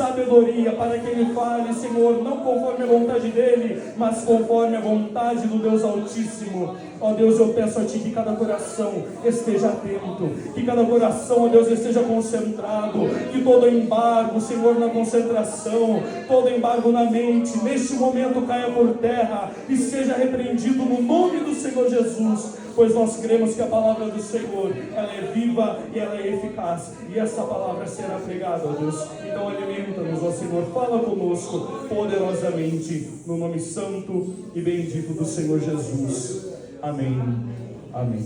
sabedoria para que ele fale, Senhor, não conforme a vontade dele, mas conforme a vontade do Deus Altíssimo. Ó Deus, eu peço a Ti que cada coração esteja atento, que cada coração, ó Deus, esteja concentrado, que todo embargo, Senhor, na concentração, todo embargo na mente, neste momento caia por terra e seja repreendido no nome do Senhor Jesus, pois nós cremos que a palavra do Senhor, ela é viva e ela é eficaz, e essa palavra será pregada, ó Deus. Então alimenta-nos, ó Senhor, fala conosco poderosamente, no nome santo e bendito do Senhor Jesus. Amém. Amém.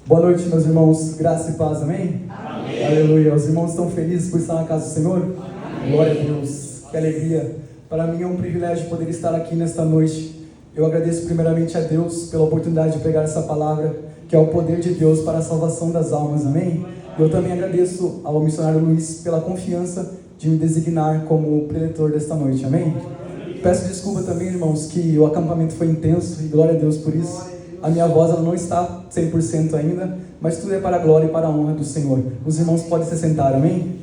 Boa noite, meus irmãos. Graça e paz, amém? Amém. Aleluia. Os irmãos estão felizes por estar na casa do Senhor? Amém. Glória a Deus. Que alegria. Para mim é um privilégio poder estar aqui nesta noite. Eu agradeço primeiramente a Deus pela oportunidade de pregar essa palavra, que é o poder de Deus para a salvação das almas, amém? Eu também agradeço ao missionário Luiz pela confiança de me designar como preletor desta noite, amém? Peço desculpa também, irmãos, que o acampamento foi intenso, e glória a Deus por isso. A minha voz ela não está 100% ainda, mas tudo é para a glória e para a honra do Senhor. Os irmãos podem se sentar, amém?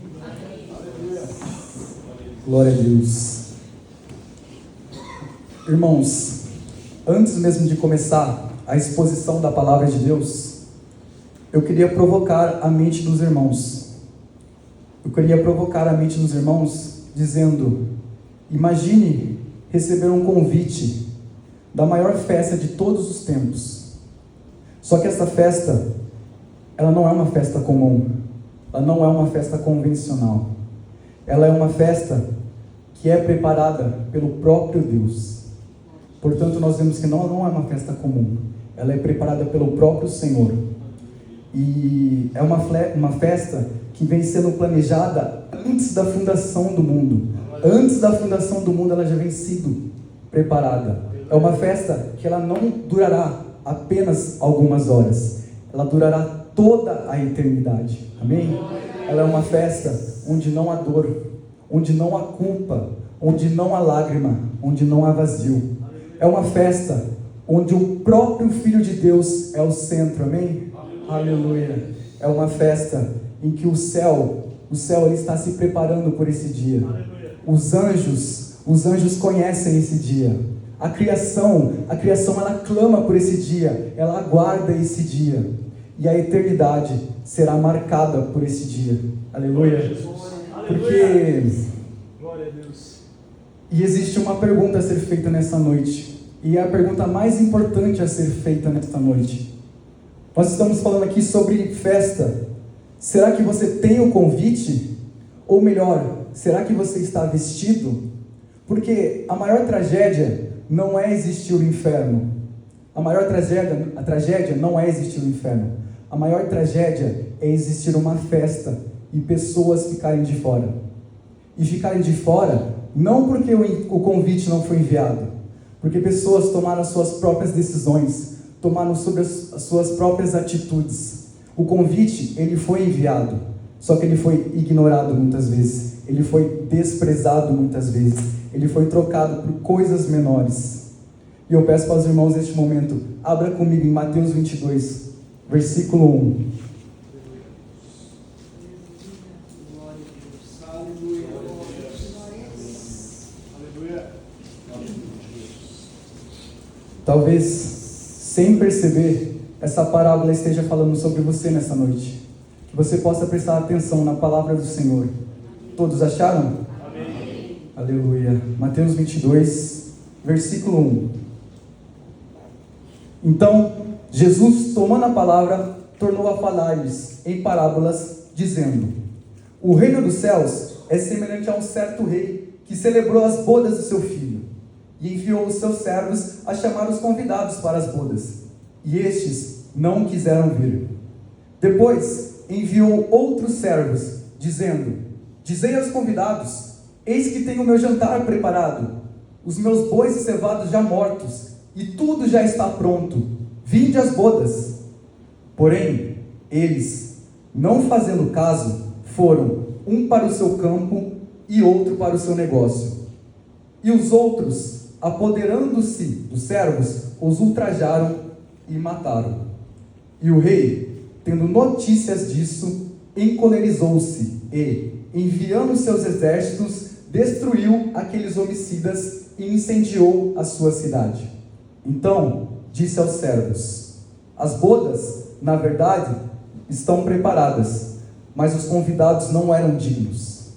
Glória a Deus. Irmãos, antes mesmo de começar a exposição da palavra de Deus, eu queria provocar a mente dos irmãos. Eu queria provocar a mente dos irmãos dizendo: imagine receber um convite da maior festa de todos os tempos. Só que essa festa, ela não é uma festa comum, ela não é uma festa convencional. Ela é uma festa que é preparada pelo próprio Deus. Portanto, nós vemos que não é uma festa comum, ela é preparada pelo próprio Senhor. E é uma festa que vem sendo planejada antes da fundação do mundo. Antes da fundação do mundo ela já vem sido preparada. É uma festa que ela não durará apenas algumas horas, ela durará toda a eternidade, amém? Ela é uma festa onde não há dor, onde não há culpa, onde não há lágrima, onde não há vazio. É uma festa onde o próprio Filho de Deus é o centro, amém? Aleluia. É uma festa em que o céu ele está se preparando por esse dia. Os anjos conhecem esse dia. A criação ela clama por esse dia, ela aguarda esse dia. E a eternidade será marcada por esse dia. Aleluia. Porque glória a Deus. E existe uma pergunta a ser feita nessa noite. E é a pergunta mais importante a ser feita nesta noite. Nós estamos falando aqui sobre festa. Será que você tem o convite? Ou melhor, será que você está vestido? Porque a maior tragédia não é existir o inferno. A tragédia não é existir o inferno. A maior tragédia é existir uma festa e pessoas ficarem de fora. E ficarem de fora não porque o convite não foi enviado, porque pessoas tomaram as suas próprias decisões, tomaram sobre as suas próprias atitudes. O convite, ele foi enviado, só que ele foi ignorado muitas vezes, ele foi desprezado muitas vezes, ele foi trocado por coisas menores. E eu peço para os irmãos neste momento, abra comigo em Mateus 22, versículo 1. Talvez, sem perceber, essa parábola esteja falando sobre você nessa noite. Que você possa prestar atenção na palavra do Senhor. Todos acharam? Amém. Aleluia. Mateus 22, versículo 1. Então, Jesus, tomando a palavra, tornou a falar-lhes em parábolas, dizendo: o reino dos céus é semelhante a um certo rei que celebrou as bodas do seu filho. E enviou os seus servos a chamar os convidados para as bodas. E estes não quiseram vir. Depois enviou outros servos, dizendo: dizei aos convidados: eis que tenho o meu jantar preparado, os meus bois e cevados já mortos, e tudo já está pronto. Vinde às bodas. Porém, eles, não fazendo caso, foram um para o seu campo e outro para o seu negócio. E os outros, apoderando-se dos servos, os ultrajaram e mataram. E o rei, tendo notícias disso, encolerizou-se e, enviando seus exércitos, destruiu aqueles homicidas e incendiou a sua cidade. Então disse aos servos: as bodas, na verdade, estão preparadas, mas os convidados não eram dignos.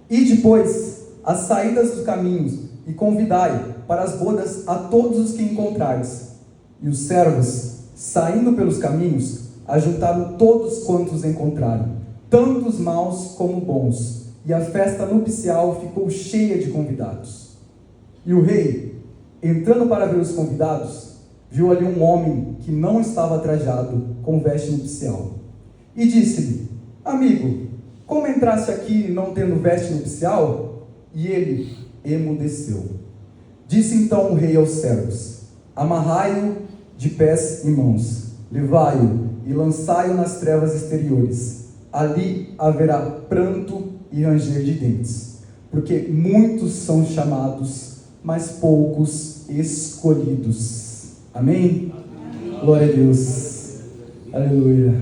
E depois, as saídas dos caminhos, e convidai para as bodas a todos os que encontrares. E os servos, saindo pelos caminhos, ajuntaram todos quantos encontraram, tanto os maus como bons, e a festa nupcial ficou cheia de convidados. E o rei, entrando para ver os convidados, viu ali um homem que não estava trajado com veste nupcial. E disse-lhe: amigo, como entraste aqui não tendo veste nupcial? E ele emudeceu. Disse então o rei aos servos: amarrai-o de pés e mãos, levai-o e lançai-o nas trevas exteriores. Ali haverá pranto e ranger de dentes, porque muitos são chamados, mas poucos escolhidos. Amém? Amém. Glória a Deus. Aleluia.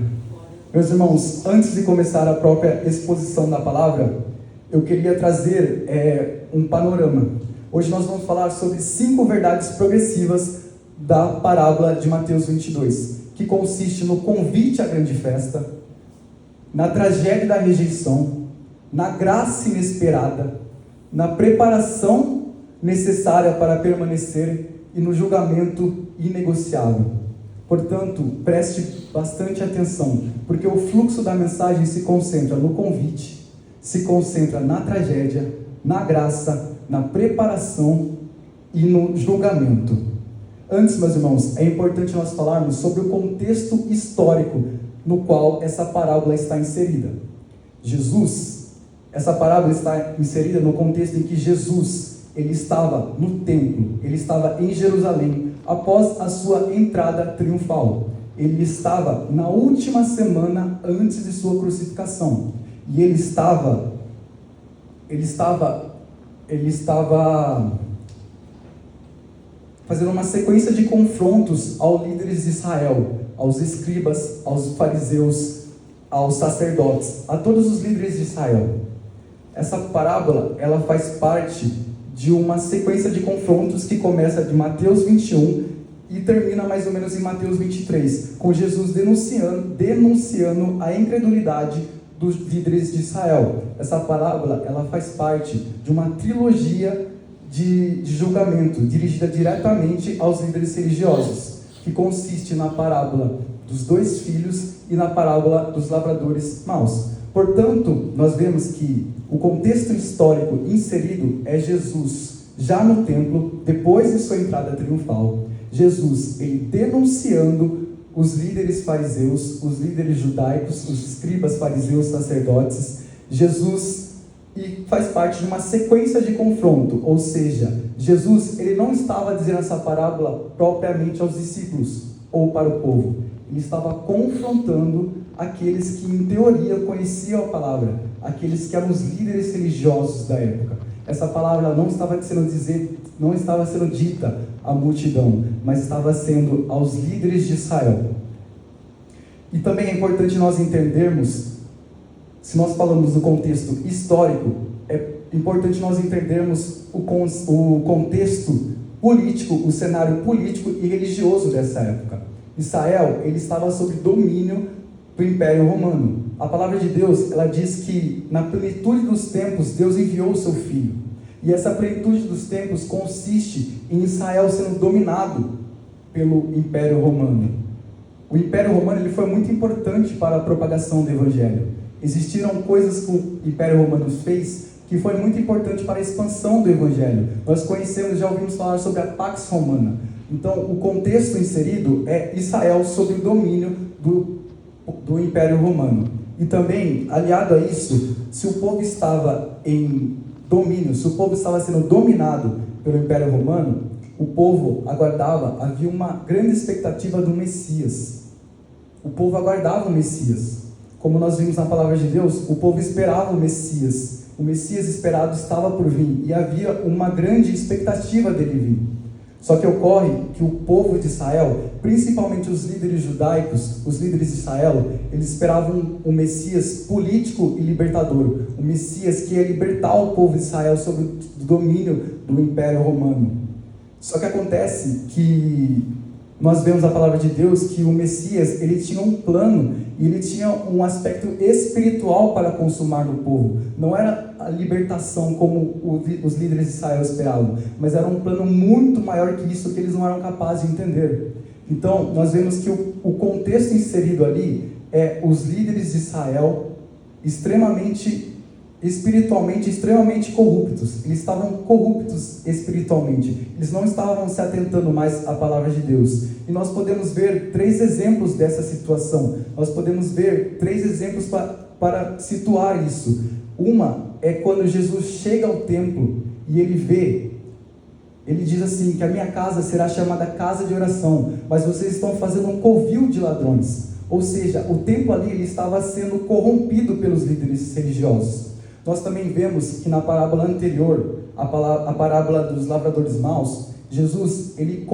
Meus irmãos, antes de começar a própria exposição da palavra, eu queria trazer um panorama. Hoje nós vamos falar sobre 5 verdades progressivas da parábola de Mateus 22, que consiste no convite à grande festa, na tragédia da rejeição, na graça inesperada, na preparação necessária para permanecer e no julgamento inegociável. Portanto, preste bastante atenção, porque o fluxo da mensagem se concentra no convite, se concentra na tragédia, na graça, na preparação e no julgamento. Antes, meus irmãos, é importante nós falarmos sobre o contexto histórico no qual essa parábola está inserida. Essa parábola está inserida no contexto em que Jesus, ele estava no templo, ele estava em Jerusalém, após a sua entrada triunfal. Ele estava na última semana antes de sua crucificação. E ele estava fazendo uma sequência de confrontos aos líderes de Israel, aos escribas, aos fariseus, aos sacerdotes, a todos os líderes de Israel. Essa parábola, ela faz parte de uma sequência de confrontos que começa de Mateus 21 e termina mais ou menos em Mateus 23, com Jesus denunciando a incredulidade dos líderes de Israel. Essa parábola, ela faz parte de uma trilogia de julgamento, dirigida diretamente aos líderes religiosos, que consiste na parábola dos 2 filhos e na parábola dos lavradores maus. Portanto, nós vemos que o contexto histórico inserido é Jesus já no templo, depois de sua entrada triunfal. Jesus, ele denunciando os líderes fariseus, os líderes judaicos, os escribas, fariseus, sacerdotes. Jesus, e faz parte de uma sequência de confronto, ou seja, Jesus, ele não estava dizendo essa parábola propriamente aos discípulos ou para o povo. Ele estava confrontando aqueles que em teoria conheciam a palavra, aqueles que eram os líderes religiosos da época. Essa palavra não estava sendo dita à multidão, mas estava sendo aos líderes de Israel. E também é importante nós entendermos, se nós falamos do contexto histórico, é importante nós entendermos o contexto político, o cenário político e religioso dessa época. Israel, ele estava sob domínio do Império Romano. A palavra de Deus, ela diz que na plenitude dos tempos, Deus enviou o seu Filho. E essa plenitude dos tempos consiste em Israel sendo dominado pelo Império Romano. O Império Romano, ele foi muito importante para a propagação do Evangelho. Existiram coisas que o Império Romano fez que foi muito importante para a expansão do Evangelho. Nós já ouvimos falar sobre a Pax Romana. Então, o contexto inserido é Israel sob o domínio do Império Romano. E também, aliado a isso, se o povo estava em domínio, se o povo estava sendo dominado pelo Império Romano, o povo aguardava, havia uma grande expectativa do Messias. O povo aguardava o Messias. Como nós vimos na palavra de Deus, o povo esperava o Messias. O Messias esperado estava por vir e havia uma grande expectativa dele vir. Só que ocorre que o povo de Israel, principalmente os líderes judaicos, os líderes de Israel, eles esperavam um Messias político e libertador, um Messias que ia libertar o povo de Israel sob o domínio do Império Romano. Só que acontece que nós vemos a palavra de Deus que o Messias, ele tinha um plano e ele tinha um aspecto espiritual para consumar no povo. Não era a libertação como os líderes de Israel esperavam, mas era um plano muito maior que isso que eles não eram capazes de entender. Então, nós vemos que o contexto inserido ali é os líderes de Israel espiritualmente extremamente corruptos. Eles estavam corruptos espiritualmente. Eles não estavam se atentando mais à palavra de Deus. E nós podemos ver 3 exemplos dessa situação. Nós podemos ver 3 exemplos para situar isso. Uma é quando Jesus chega ao templo e ele diz assim, que a minha casa será chamada casa de oração, mas vocês estão fazendo um covil de ladrões. Ou seja, o templo ali ele estava sendo corrompido pelos líderes religiosos. Nós também vemos que na parábola anterior, a parábola dos lavradores maus, Jesus, ele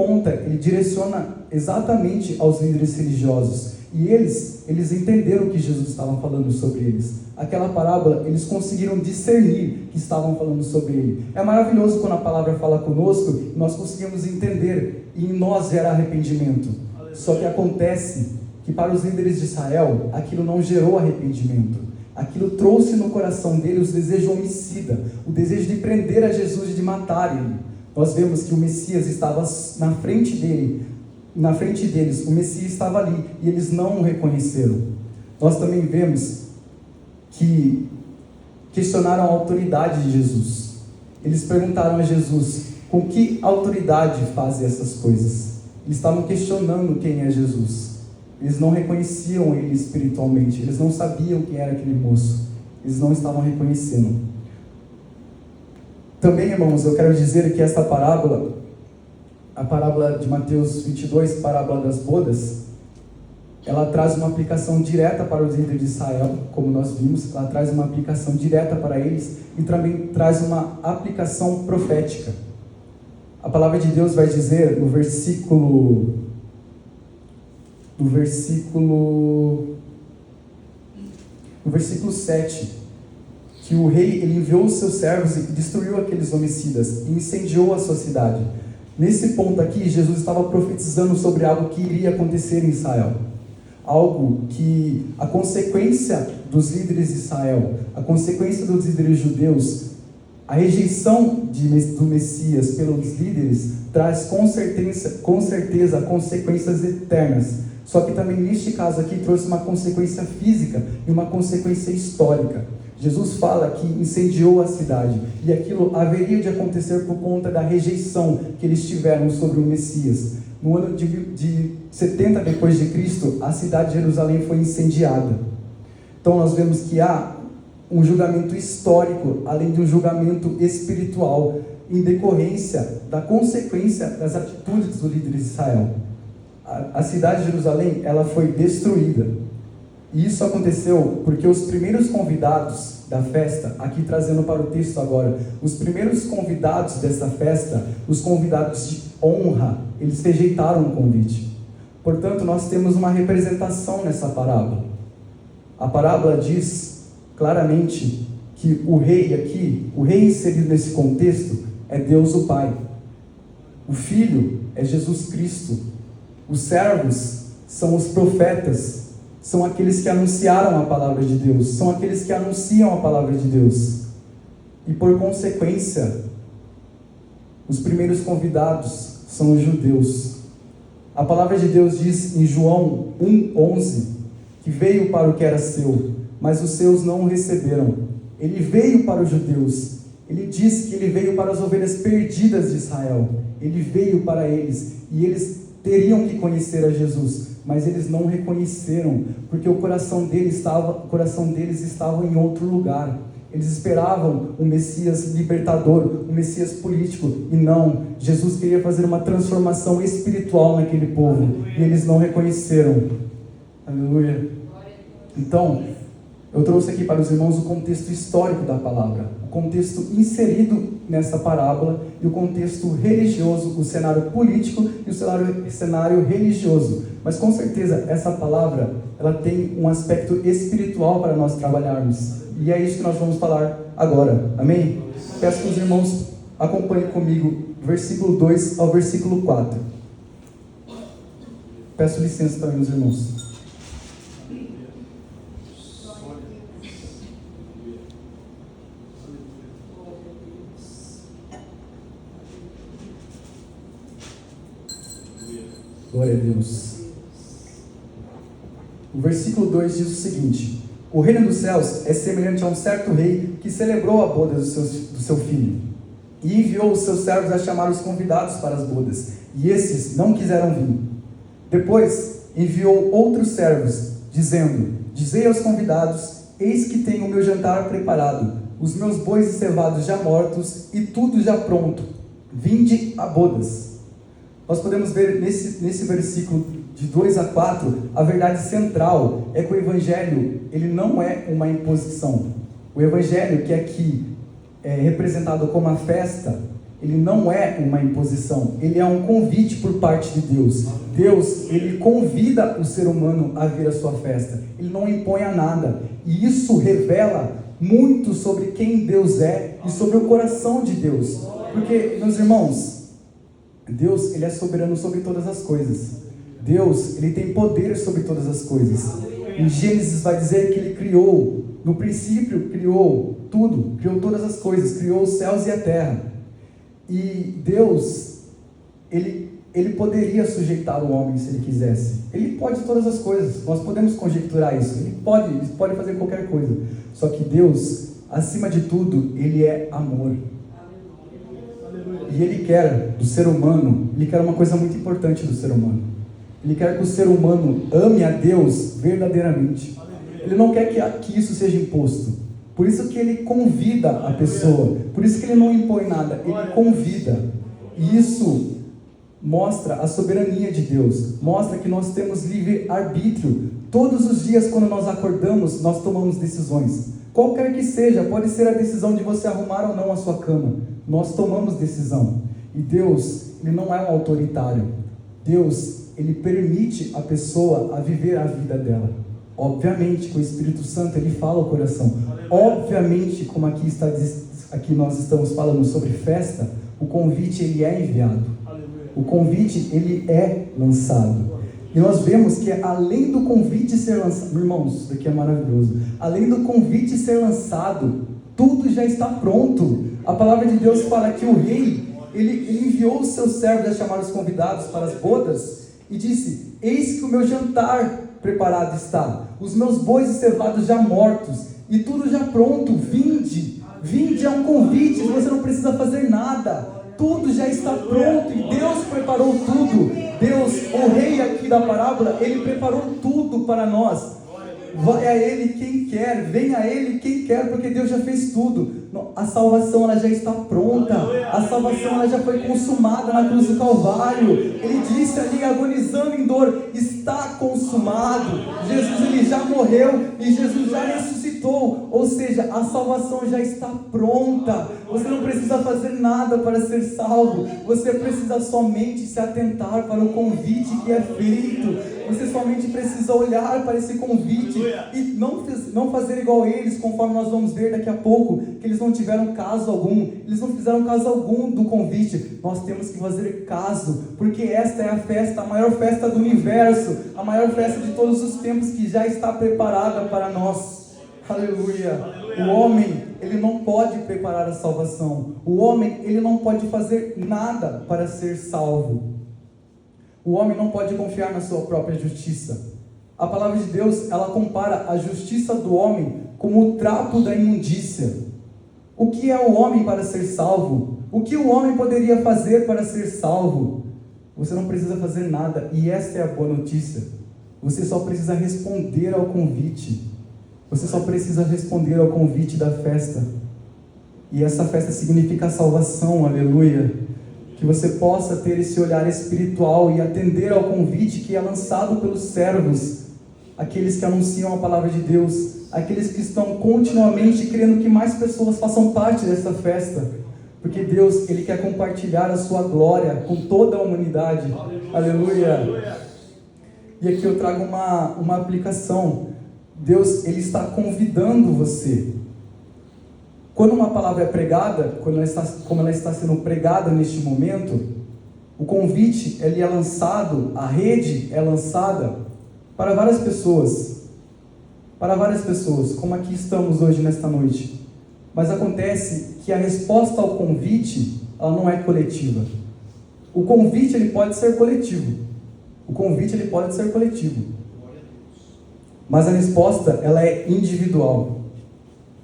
direciona exatamente aos líderes religiosos. E eles entenderam o que Jesus estava falando sobre eles. Aquela parábola, eles conseguiram discernir que estavam falando sobre ele. É maravilhoso quando a palavra fala conosco, e nós conseguimos entender, e em nós gera arrependimento. Só que acontece que para os líderes de Israel, aquilo não gerou arrependimento. Aquilo trouxe no coração deles o desejo homicida, o desejo de prender a Jesus e de matar ele. Nós vemos que o Messias estava na frente deles, o Messias estava ali, e eles não o reconheceram. Nós também vemos que questionaram a autoridade de Jesus. Eles perguntaram a Jesus, com que autoridade faz essas coisas? Eles estavam questionando quem é Jesus. Eles não reconheciam ele espiritualmente, eles não sabiam quem era aquele moço, eles não estavam reconhecendo. Também, irmãos, eu quero dizer que esta parábola, a parábola de Mateus 22, parábola das bodas, ela traz uma aplicação direta para os líderes de Israel, como nós vimos, ela traz uma aplicação direta para eles e também traz uma aplicação profética. A palavra de Deus vai dizer no versículo 7, que o rei ele enviou os seus servos e destruiu aqueles homicidas e incendiou a sua cidade. Nesse ponto aqui, Jesus estava profetizando sobre algo que iria acontecer em Israel. Algo que a consequência dos líderes de Israel, a consequência dos líderes judeus, a rejeição do Messias pelos líderes traz com certeza consequências eternas. Só que também neste caso aqui trouxe uma consequência física e uma consequência histórica. Jesus fala que incendiou a cidade e aquilo haveria de acontecer por conta da rejeição que eles tiveram sobre o Messias. No ano de 70 depois de Cristo, a cidade de Jerusalém foi incendiada. Então nós vemos que há um julgamento histórico, além de um julgamento espiritual, em decorrência da consequência das atitudes dos líderes de Israel. A cidade de Jerusalém, ela foi destruída. E isso aconteceu porque os primeiros convidados da festa, aqui trazendo para o texto agora, os primeiros convidados dessa festa, os convidados de honra, eles rejeitaram o convite. Portanto, nós temos uma representação nessa parábola. A parábola diz claramente que o rei inserido nesse contexto é Deus o Pai. O Filho é Jesus Cristo. Os servos são os profetas, são aqueles que anunciaram a palavra de Deus, são aqueles que anunciam a palavra de Deus. E por consequência, os primeiros convidados são os judeus. A palavra de Deus diz em João 1,11 que veio para o que era seu, mas os seus não o receberam. Ele veio para os judeus. Ele diz que ele veio para as ovelhas perdidas de Israel. Ele veio para eles e eles teriam que conhecer a Jesus, mas eles não reconheceram, porque o coração deles estava em outro lugar. Eles esperavam um Messias libertador, um Messias político, e não, Jesus queria fazer uma transformação espiritual naquele povo, e eles não reconheceram. Aleluia. Então, Eu trouxe aqui para os irmãos o contexto histórico da palavra, o contexto inserido nessa parábola e o contexto religioso, o cenário político e o cenário religioso. Mas com certeza essa palavra, ela tem um aspecto espiritual para nós trabalharmos. E é isso que nós vamos falar agora. Amém? Peço que os irmãos acompanhem comigo, versículo 2 ao versículo 4. Peço licença também aos irmãos. Glória a Deus. O versículo 2 diz o seguinte: o reino dos céus é semelhante a um certo rei que celebrou a boda do seu filho, e enviou os seus servos a chamar os convidados para as bodas, e esses não quiseram vir. Depois enviou outros servos, dizendo: dizei aos convidados, eis que tenho o meu jantar preparado, os meus bois e cevados já mortos, e tudo já pronto, vinde a bodas. Nós podemos ver nesse versículo de 2 a 4, a verdade central é que o Evangelho, ele não é uma imposição. O Evangelho, que aqui é representado como a festa, ele não é uma imposição, ele é um convite por parte de Deus. Deus, ele convida o ser humano a vir à sua festa, ele não impõe a nada, e isso revela muito sobre quem Deus é e sobre o coração de Deus. Porque, meus irmãos, Deus, ele é soberano sobre todas as coisas. Deus, ele tem poder sobre todas as coisas. Em Gênesis vai dizer que ele criou, no princípio criou tudo, criou todas as coisas, criou os céus e a terra. E Deus, ele poderia sujeitar o homem se ele quisesse. Ele pode todas as coisas, nós podemos conjecturar isso. Ele pode fazer qualquer coisa. Só que Deus, acima de tudo, ele é amor. E ele quer do ser humano, ele quer uma coisa muito importante do ser humano. Ele quer que o ser humano ame a Deus verdadeiramente. Ele não quer que isso seja imposto. Por isso que ele convida a pessoa. Por isso que ele não impõe nada, ele convida. E isso mostra a soberania de Deus. Mostra que nós temos livre arbítrio. Todos os dias quando nós acordamos, nós tomamos decisões. Qualquer que seja, pode ser a decisão de você arrumar ou não a sua cama. Nós tomamos decisão. E Deus, ele não é um autoritário. Deus, ele permite a pessoa a viver a vida dela. Obviamente, com o Espírito Santo, ele fala ao coração. Obviamente, como aqui nós estamos falando sobre festa, o convite, ele é enviado. O convite, ele é lançado. E nós vemos que além do convite ser lançado, irmãos, isso daqui é maravilhoso. Além do convite ser lançado, tudo já está pronto. A palavra de Deus fala que o rei, ele enviou os seus servos a chamar os convidados para as bodas e disse: eis que o meu jantar preparado está, os meus bois e cevados já mortos, e tudo já pronto, vinde. Vinde é um convite, você não precisa fazer nada, tudo já está pronto, e Deus preparou tudo. Deus, o rei aqui da parábola, ele preparou tudo para nós. Vai a ele quem quer, vem a ele quem quer, porque Deus já fez tudo. A salvação, ela já está pronta. A salvação, ela já foi consumada na cruz do Calvário. Ele disse ali, agonizando em dor: está consumado. Jesus, ele já morreu e Jesus já ressuscitou. Ou seja, a salvação já está pronta. Você não precisa fazer nada para ser salvo. Você precisa somente se atentar para o convite que é feito. Você somente precisa olhar para esse convite e não fazer igual a eles, conforme nós vamos ver daqui a pouco, que eles não tiveram caso algum, eles não fizeram caso algum do convite. Nós temos que fazer caso, porque esta é a festa, a maior festa do universo, a maior festa de todos os tempos, que já está preparada para nós. Aleluia! O homem, ele não pode preparar a salvação. O homem, ele não pode fazer nada para ser salvo. O homem não pode confiar na sua própria justiça. A palavra de Deus, ela compara a justiça do homem como o trapo da imundícia. O que é o homem para ser salvo? O que o homem poderia fazer para ser salvo? Você não precisa fazer nada, e essa é a boa notícia. Você só precisa responder ao convite. Você só precisa responder ao convite da festa. E essa festa significa a salvação, aleluia. Que você possa ter esse olhar espiritual e atender ao convite que é lançado pelos servos, aqueles que anunciam a palavra de Deus. aqueles que estão continuamente querendo que mais pessoas façam parte dessa festa, porque Deus, Ele quer compartilhar a sua glória com toda a humanidade. Aleluia! E aqui eu trago uma aplicação. Deus, Ele está convidando você. Quando uma palavra é pregada, como ela está sendo pregada neste momento, o convite ele é lançado, a rede é lançada para várias pessoas. Para várias pessoas, como aqui estamos hoje nesta noite. Mas acontece que a resposta ao convite, ela não é coletiva. O convite ele pode ser coletivo. Mas a resposta ela é individual.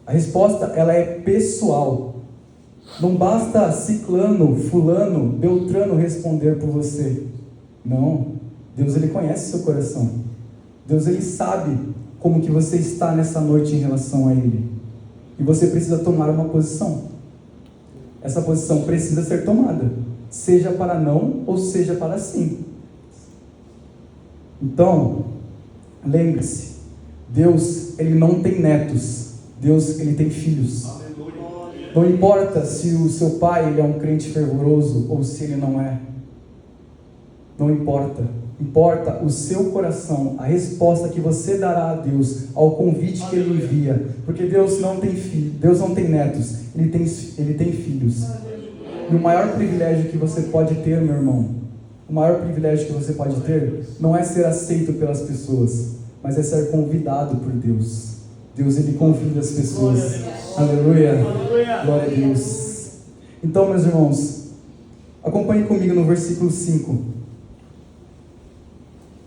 A resposta ela é pessoal. Não basta ciclano, fulano, beltrano responder por você. Não. Deus ele conhece seu coração. Deus ele sabe como que você está nessa noite em relação a Ele. E você precisa tomar uma posição. Essa posição precisa ser tomada, seja para não ou seja para sim. Então, lembre-se, Deus ele não tem netos, Deus ele tem filhos. Não importa se o seu pai ele é um crente fervoroso ou se ele não é. Não importa. Importa o seu coração, a resposta que você dará a Deus, ao convite que Ele envia. Porque Deus não tem filhos, Deus não tem netos, Ele tem filhos. E o maior privilégio que você pode ter, meu irmão, o maior privilégio que você pode ter, não é ser aceito pelas pessoas, mas é ser convidado por Deus. Deus, Ele convida as pessoas. Aleluia. Glória a Deus. Então, meus irmãos, acompanhe comigo no versículo 5.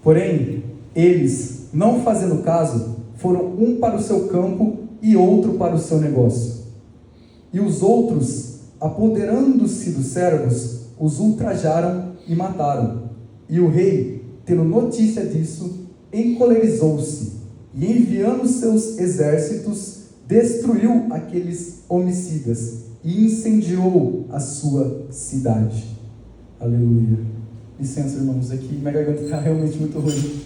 Porém, eles, não fazendo caso, foram um para o seu campo e outro para o seu negócio. E os outros, apoderando-se dos servos, os ultrajaram e mataram. E o rei, tendo notícia disso, encolerizou-se e, enviando seus exércitos, destruiu aqueles homicidas e incendiou a sua cidade. Aleluia. Licença, irmãos, aqui minha garganta está realmente muito ruim.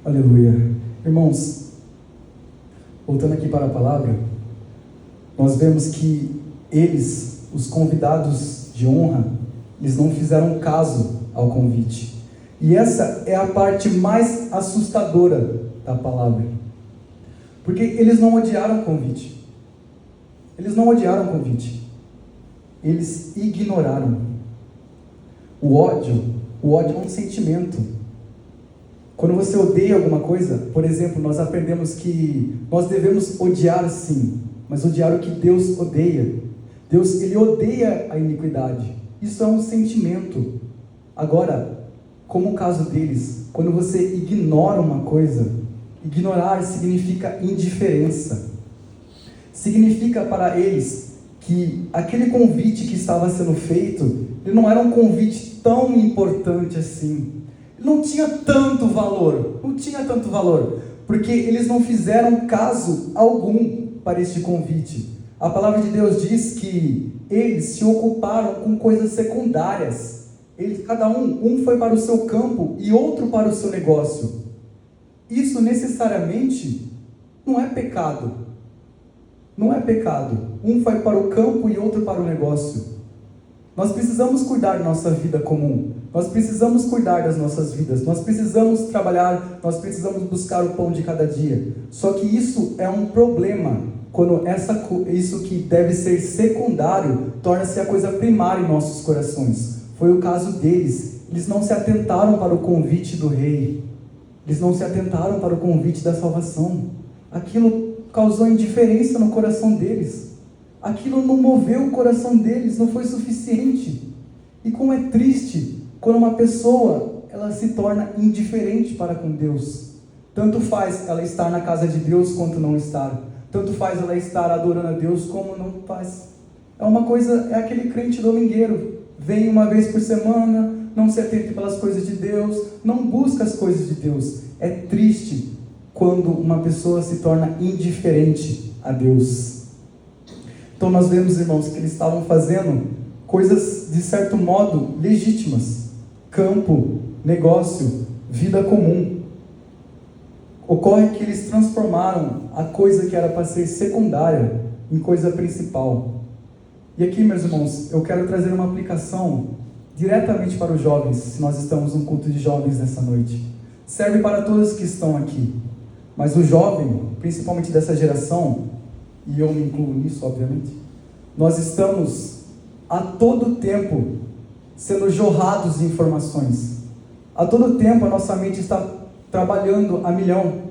Aleluia. Irmãos, voltando aqui para a palavra, nós vemos que eles, os convidados de honra, eles não fizeram caso ao convite. E essa é a parte mais assustadora da palavra. Porque eles não odiaram o convite. Eles não odiaram o convite. Eles ignoraram. O ódio é um sentimento. Quando você odeia alguma coisa, por exemplo, nós aprendemos que nós devemos odiar sim, mas odiar o que Deus odeia. Deus, Ele odeia a iniquidade. Isso é um sentimento. Agora, como o caso deles, quando você ignora uma coisa, ignorar significa indiferença. Significa para eles que aquele convite que estava sendo feito, ele não era um convite tão importante assim. Ele não tinha tanto valor. Porque eles não fizeram caso algum para este convite. A palavra de Deus diz que eles se ocuparam com coisas secundárias. Cada um foi para o seu campo e outro para o seu negócio. Isso necessariamente não é pecado. Não é pecado. Um vai para o campo e outro para o negócio. Nós precisamos cuidar da nossa vida comum. Nós precisamos cuidar das nossas vidas. Nós precisamos trabalhar. Nós precisamos buscar o pão de cada dia. Só que isso é um problema. Quando isso que deve ser secundário torna-se a coisa primária em nossos corações. Foi o caso deles. Eles não se atentaram para o convite do rei. Eles não se atentaram para o convite da salvação. Aquilo causou indiferença no coração deles. Aquilo não moveu o coração deles, não foi suficiente. E como é triste quando uma pessoa ela se torna indiferente para com Deus. Tanto faz ela estar na casa de Deus quanto não estar. Tanto faz ela estar adorando a Deus como não faz. É aquele crente domingueiro. Vem uma vez por semana, não se atenta pelas coisas de Deus, não busca as coisas de Deus. É triste quando uma pessoa se torna indiferente a Deus. Então nós vemos, irmãos, que eles estavam fazendo coisas, de certo modo, legítimas. Campo, negócio, vida comum. Ocorre que eles transformaram a coisa que era para ser secundária em coisa principal. E aqui, meus irmãos, eu quero trazer uma aplicação diretamente para os jovens, se nós estamos num culto de jovens nessa noite. Serve para todos que estão aqui. Mas o jovem, principalmente dessa geração, e eu me incluo nisso, obviamente, nós estamos a todo tempo sendo jorrados de informações. A todo tempo a nossa mente está trabalhando a milhão.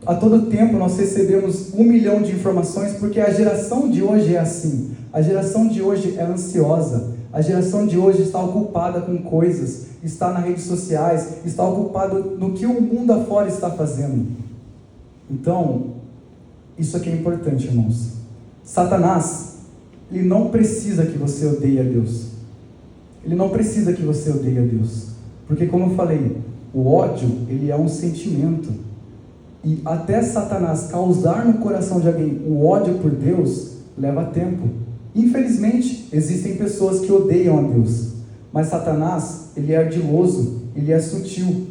A todo tempo nós recebemos 1 milhão de informações, porque a geração de hoje é assim. A geração de hoje é ansiosa. A geração de hoje está ocupada com coisas, está nas redes sociais, está ocupada no que o mundo afora está fazendo. Então, isso aqui é importante, irmãos. Satanás, ele não precisa que você odeie a Deus. Ele não precisa que você odeie a Deus. Porque, como eu falei, o ódio, ele é um sentimento. E até Satanás causar no coração de alguém o ódio por Deus, leva tempo. Infelizmente, existem pessoas que odeiam a Deus. Mas Satanás, ele é ardiloso, ele é sutil.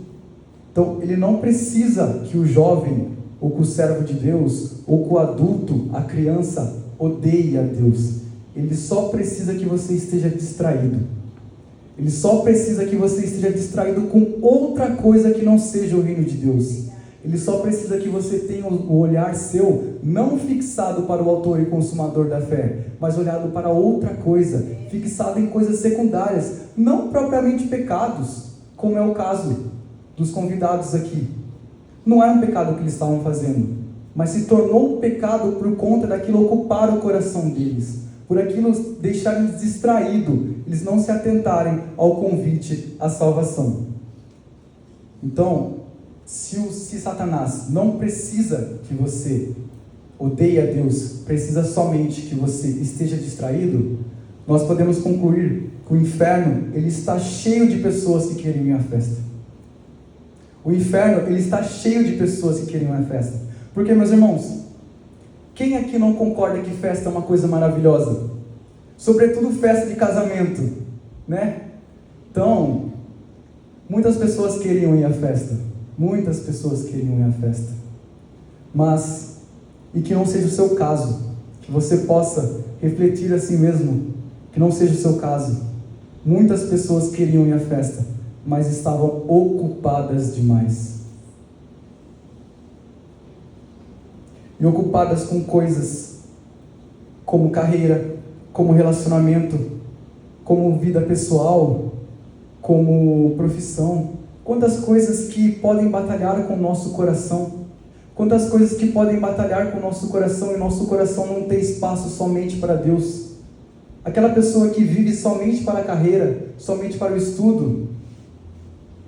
Então, ele não precisa que o jovem, ou que o servo de Deus, ou que o adulto, a criança, odeie a Deus. Ele só precisa que você esteja distraído. Ele só precisa que você esteja distraído com outra coisa que não seja o reino de Deus. Ele só precisa que você tenha o olhar seu não fixado para o autor e consumador da fé, mas olhado para outra coisa, fixado em coisas secundárias, não propriamente pecados, como é o caso dos convidados aqui. Não era um pecado que eles estavam fazendo, mas se tornou um pecado por conta daquilo ocupar o coração deles, por aquilo deixar eles distraídos, eles não se atentarem ao convite à salvação. Então, se Satanás não precisa que você odeie a Deus, precisa somente que você esteja distraído, nós podemos concluir que o inferno, ele está cheio de pessoas que querem ir à festa. O inferno, ele está cheio de pessoas que querem ir à festa. Porque, meus irmãos, quem aqui não concorda que festa é uma coisa maravilhosa? Sobretudo festa de casamento, né? Então, muitas pessoas queriam ir à festa. Muitas pessoas queriam ir à festa. Mas, e que não seja o seu caso, que você possa refletir assim mesmo, que não seja o seu caso. Muitas pessoas queriam ir à festa, mas estavam ocupadas demais. E ocupadas com coisas como carreira, como relacionamento, como vida pessoal, como profissão. Quantas coisas que podem batalhar com o nosso coração. Quantas coisas que podem batalhar com o nosso coração e nosso coração não ter espaço somente para Deus. Aquela pessoa que vive somente para a carreira, somente para o estudo,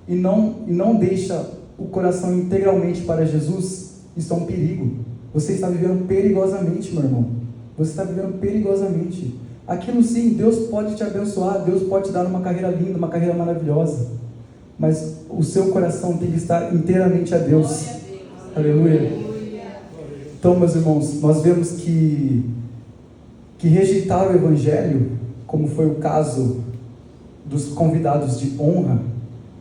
e não deixa o coração integralmente para Jesus, isso é um perigo. Você está vivendo perigosamente, meu irmão. Você está vivendo perigosamente. Aquilo sim, Deus pode te abençoar, Deus pode te dar uma carreira linda, uma carreira maravilhosa. Mas o seu coração tem que estar inteiramente a Deus. Aleluia. Então, meus irmãos, nós vemos que rejeitar o Evangelho, como foi o caso dos convidados de honra,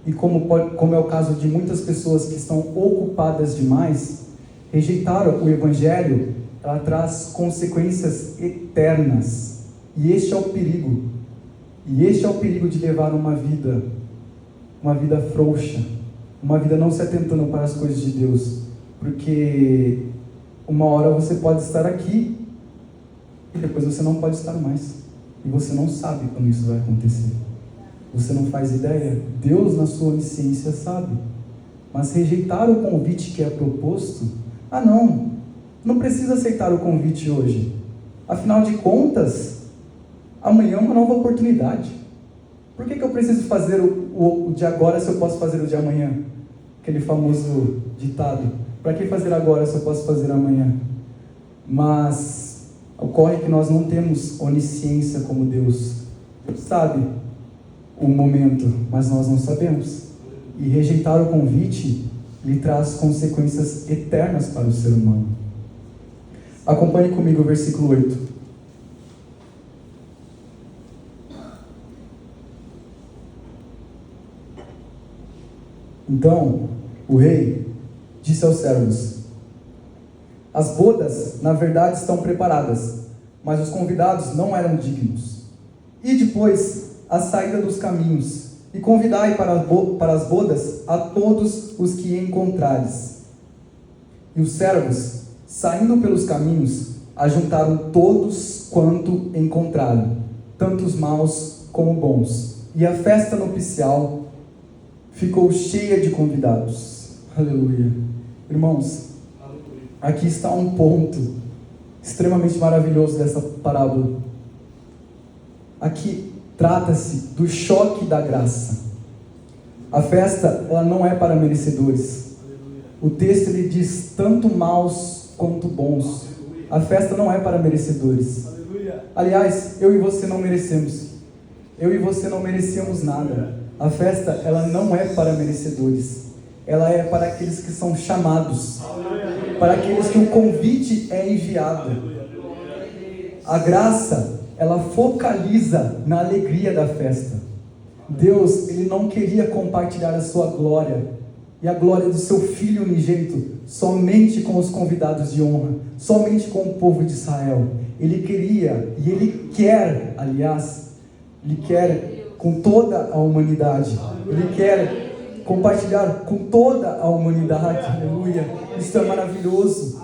e como é o caso de muitas pessoas que estão ocupadas demais, rejeitar o Evangelho, ela traz consequências eternas. E este é o perigo. E este é o perigo de levar uma vida frouxa, uma vida não se atentando para as coisas de Deus. Porque uma hora você pode estar aqui e depois você não pode estar mais. E você não sabe quando isso vai acontecer. Você não faz ideia. Deus, na sua onisciência, sabe. Mas rejeitar o convite que é proposto, não precisa aceitar o convite hoje. Afinal de contas, amanhã é uma nova oportunidade. Por que eu preciso fazer o de agora se eu posso fazer o de amanhã? Aquele famoso ditado. Para que fazer agora se eu posso fazer amanhã? Mas ocorre que nós não temos onisciência como Deus. Deus sabe o momento, mas nós não sabemos. E rejeitar o convite lhe traz consequências eternas para o ser humano. Acompanhe comigo o versículo 8. Então o rei disse aos servos: as bodas, na verdade, estão preparadas, mas os convidados não eram dignos. E depois a saída dos caminhos, e convidai para as bodas a todos os que encontrares. E os servos, saindo pelos caminhos, ajuntaram todos quanto encontraram, tanto os maus como bons. E a festa nupcial ficou cheia de convidados. Aleluia. Irmãos, aqui está um ponto extremamente maravilhoso dessa parábola. Aqui trata-se do choque da graça. A festa, ela não é para merecedores. O texto ele diz tanto maus quanto bons. A festa não é para merecedores. Aliás, eu e você não merecemos. Eu e você não merecemos nada. A festa, ela não é para merecedores. Ela é para aqueles que são chamados, para aqueles que o convite é enviado. A graça, ela focaliza na alegria da festa. Deus, ele não queria compartilhar a sua glória e a glória do seu Filho unigênito somente com os convidados de honra, somente com o povo de Israel. Ele queria, e ele quer, aliás, ele quer com toda a humanidade. Ele quer compartilhar com toda a humanidade. Aleluia. Isso é maravilhoso.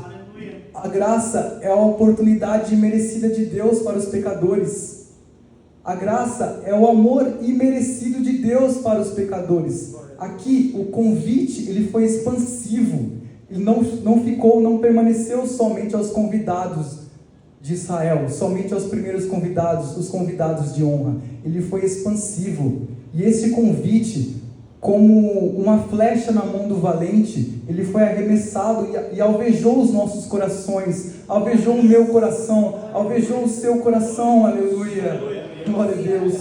A graça é a oportunidade imerecida de Deus para os pecadores. A graça é o amor imerecido de Deus para os pecadores. Aqui o convite ele foi expansivo. Ele não permaneceu somente aos convidados de Israel, somente aos primeiros convidados, os convidados de honra. Ele foi expansivo. E esse convite, como uma flecha na mão do valente, ele foi arremessado e alvejou os nossos corações, alvejou o meu coração, alvejou o seu coração. Aleluia, glória a Deus.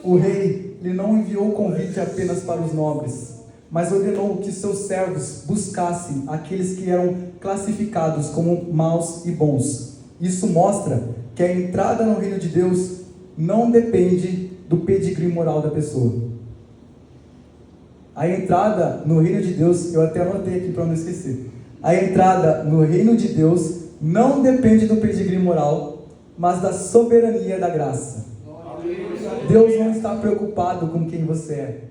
O rei, ele não enviou o convite apenas para os nobres, mas ordenou que seus servos buscassem aqueles que eram classificados como maus e bons. Isso mostra que a entrada no reino de Deus não depende do pedigree moral da pessoa. A entrada no reino de Deus, eu até anotei aqui para não esquecer. A entrada no reino de Deus não depende do pedigree moral, mas da soberania da graça. Deus não está preocupado com quem você é.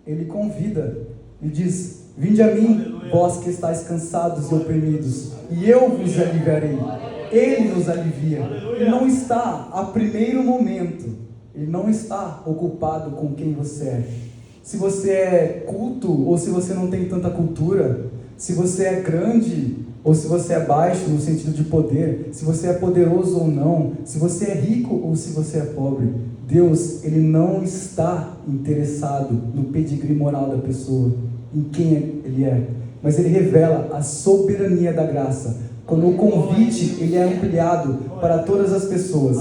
Ele convida e diz: vinde a mim, vós que estáis cansados e oprimidos, e eu vos aliviarei. Ele nos alivia. Ele não está, a primeiro momento, ele não está ocupado com quem você é. Se você é culto ou se você não tem tanta cultura, se você é grande ou se você é baixo no sentido de poder, se você é poderoso ou não, se você é rico ou se você é pobre, Deus, ele não está interessado no pedigree moral da pessoa, em quem ele é, mas ele revela a soberania da graça, quando o convite ele é ampliado para todas as pessoas.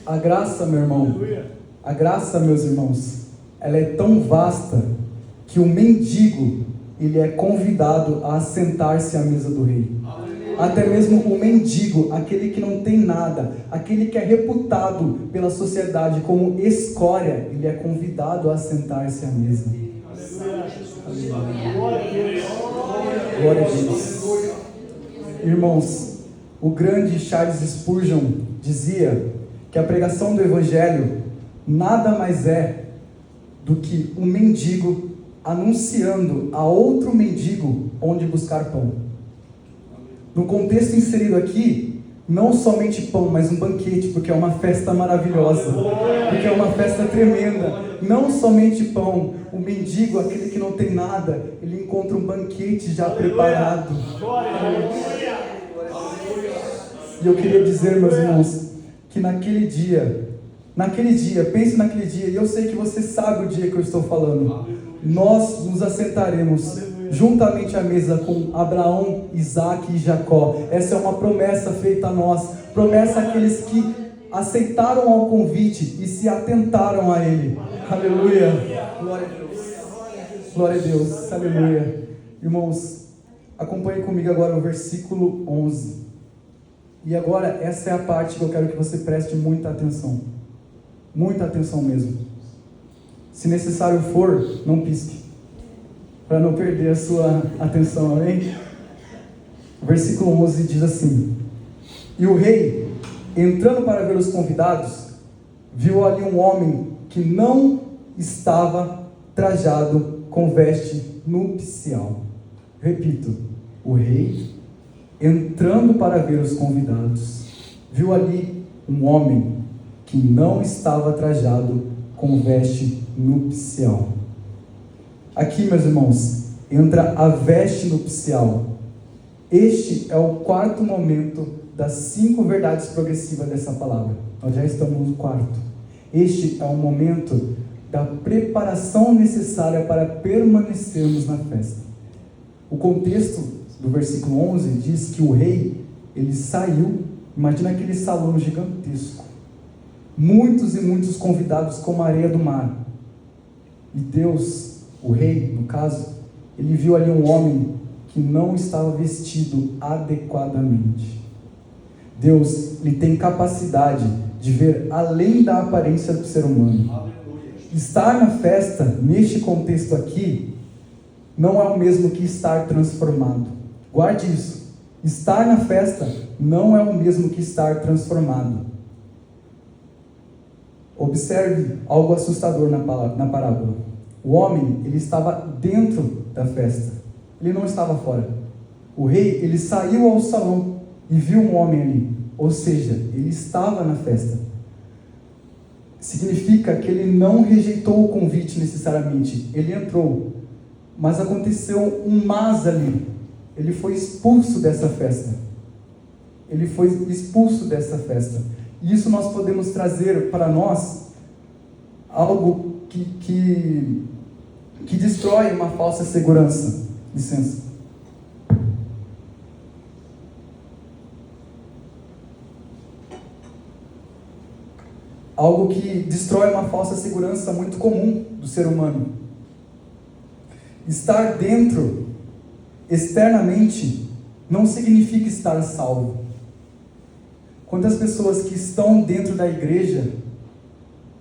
A graça, meu irmão, a graça, meus irmãos, ela é tão vasta que o mendigo, ele é convidado a assentar-se à mesa do rei. Até mesmo o mendigo, aquele que não tem nada, aquele que é reputado pela sociedade como escória, ele é convidado a assentar-se à mesa. Glória a Deus. Irmãos, o grande Charles Spurgeon dizia que a pregação do Evangelho nada mais é do que um mendigo anunciando a outro mendigo onde buscar pão. No contexto inserido aqui, não somente pão, mas um banquete, porque é uma festa maravilhosa, porque é uma festa tremenda. Não somente pão, o mendigo, aquele que não tem nada, ele encontra um banquete já preparado. E eu queria dizer, meus irmãos, que naquele dia, pense naquele dia, e eu sei que você sabe o dia que eu estou falando, nós nos assentaremos juntamente à mesa com Abraão, Isaac e Jacó. Essa é uma promessa feita a nós, promessa àqueles que aceitaram ao convite e se atentaram a ele. Aleluia, glória a Deus, glória a Deus, aleluia. Irmãos, acompanhe comigo agora o versículo 11. E agora essa é a parte que eu quero que você preste muita atenção mesmo. Se necessário for, não pisque, para não perder a sua atenção, amém? O versículo 11 diz assim: e o rei, entrando para ver os convidados, viu ali um homem que não estava trajado com veste nupcial. Repito, o rei, entrando para ver os convidados, viu ali um homem que não estava trajado com veste nupcial. Aqui, meus irmãos, entra a veste nupcial. Este é o quarto momento das 5 verdades progressivas dessa palavra. Nós já estamos no quarto. Este é o momento da preparação necessária para permanecermos na festa. O contexto do versículo 11 diz que o rei, ele saiu, imagina aquele salão gigantesco, muitos e muitos convidados como a areia do mar, e Deus, o rei no caso, ele viu ali um homem que não estava vestido adequadamente. Deus, ele tem capacidade de ver além da aparência do ser humano. Aleluia. Estar na festa, neste contexto aqui, não é o mesmo que estar transformado. Guarde isso. Estar na festa não é o mesmo que estar transformado. Observe algo assustador na parábola. O homem, ele estava dentro da festa. Ele não estava fora. O rei, ele saiu ao salão e viu um homem ali. Ou seja, ele estava na festa. Significa que ele não rejeitou o convite necessariamente. Ele entrou. Mas aconteceu um mas ali. Ele foi expulso dessa festa. Ele foi expulso dessa festa. E isso nós podemos trazer para nós algo que destrói uma falsa segurança. Licença. Algo que destrói uma falsa segurança muito comum do ser humano. Estar dentro, externamente, não significa estar salvo. Quantas pessoas que estão dentro da igreja,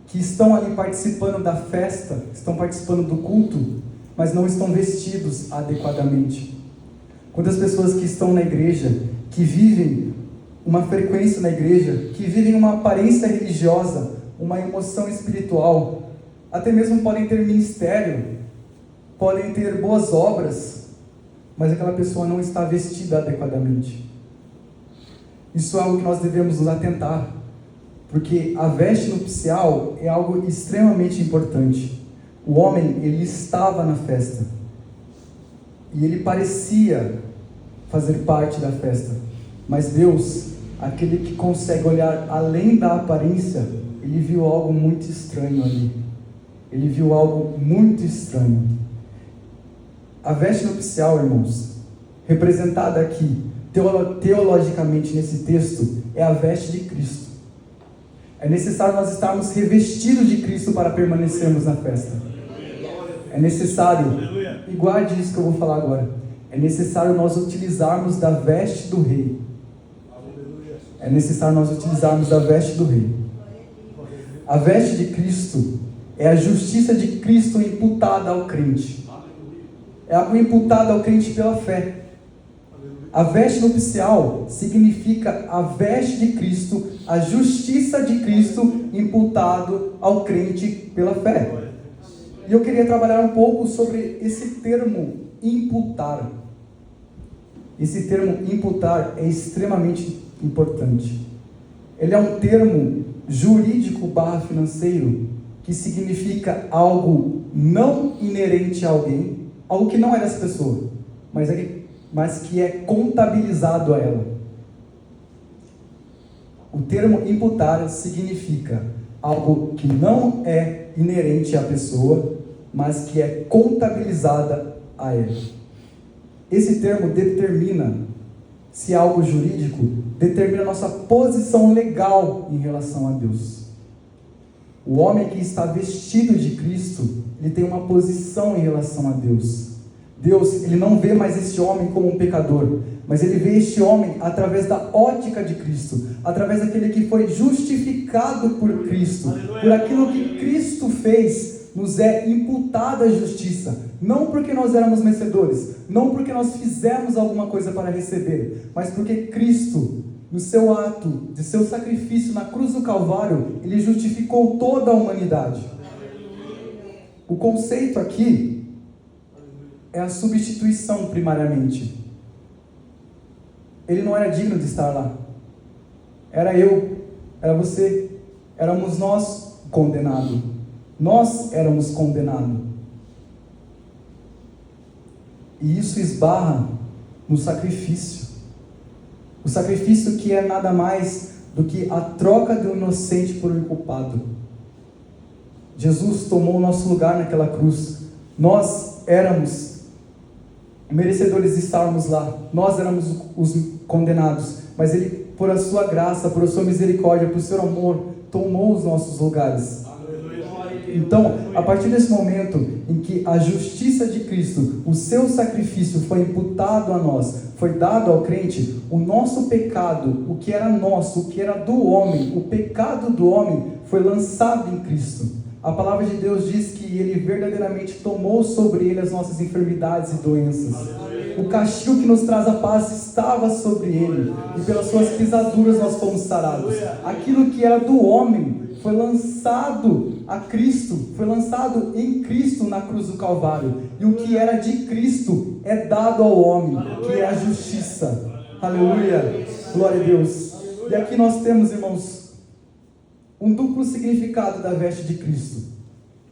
que estão ali participando da festa, estão participando do culto, mas não estão vestidos adequadamente. Quantas pessoas que estão na igreja, que vivem uma frequência na igreja, que vivem uma aparência religiosa, uma emoção espiritual, até mesmo podem ter ministério, podem ter boas obras, mas aquela pessoa não está vestida adequadamente. Isso é algo que nós devemos nos atentar, porque a veste nupcial é algo extremamente importante. O homem, ele estava na festa, e ele parecia fazer parte da festa, mas Deus, aquele que consegue olhar além da aparência, ele viu algo muito estranho ali. Ele viu algo muito estranho. A veste nupcial, irmãos, representada aqui, teologicamente nesse texto, é a veste de Cristo. É necessário nós estarmos revestidos de Cristo para permanecermos na festa. É necessário, e guarde isso que eu vou falar agora, é necessário nós utilizarmos da veste do rei. É necessário nós utilizarmos da veste do rei. A veste de Cristo é a justiça de Cristo imputada ao crente. É algo imputado ao crente pela fé. A veste nupcial significa a veste de Cristo, a justiça de Cristo imputado ao crente pela fé. E eu queria trabalhar um pouco sobre esse termo imputar. Esse termo imputar é extremamente importante. Ele é um termo jurídico / financeiro que significa algo não inerente a alguém, algo que não é dessa pessoa, mas que é contabilizado a ela. O termo imputar significa algo que não é inerente à pessoa, mas que é contabilizada a ela. Esse termo determina, se é algo jurídico, determina a nossa posição legal em relação a Deus. O homem que está vestido de Cristo, ele tem uma posição em relação a Deus. Deus, ele não vê mais este homem como um pecador, mas ele vê este homem através da ótica de Cristo, através daquele que foi justificado por Cristo, por aquilo que Cristo fez nos é imputada a justiça, não porque nós éramos merecedores, não porque nós fizemos alguma coisa para receber, mas porque Cristo, no seu ato, de seu sacrifício na cruz do Calvário, Ele justificou toda a humanidade. O conceito aqui é a substituição primariamente. Ele não era digno de estar lá. Era eu, era você, éramos nós condenados. Nós éramos condenados. E isso esbarra no sacrifício. O sacrifício que é nada mais do que a troca do inocente por um culpado. Jesus tomou o nosso lugar naquela cruz. Nós éramos merecedores de estarmos lá. Nós éramos os condenados. Mas Ele, por a sua graça, por a sua misericórdia, por seu amor, tomou os nossos lugares. Então, a partir desse momento em que a justiça de Cristo, o seu sacrifício foi imputado a nós, foi dado ao crente, o nosso pecado, o que era nosso, o que era do homem, o pecado do homem, foi lançado em Cristo. A palavra de Deus diz que Ele verdadeiramente tomou sobre Ele as nossas enfermidades e doenças. O castigo que nos traz a paz estava sobre Ele, e pelas suas pisaduras nós fomos sarados. Aquilo que era do homem foi lançado a Cristo, foi lançado em Cristo na cruz do Calvário. E o que era de Cristo é dado ao homem, que é a justiça. Aleluia! Glória a Deus! E aqui nós temos, irmãos, um duplo significado da veste de Cristo.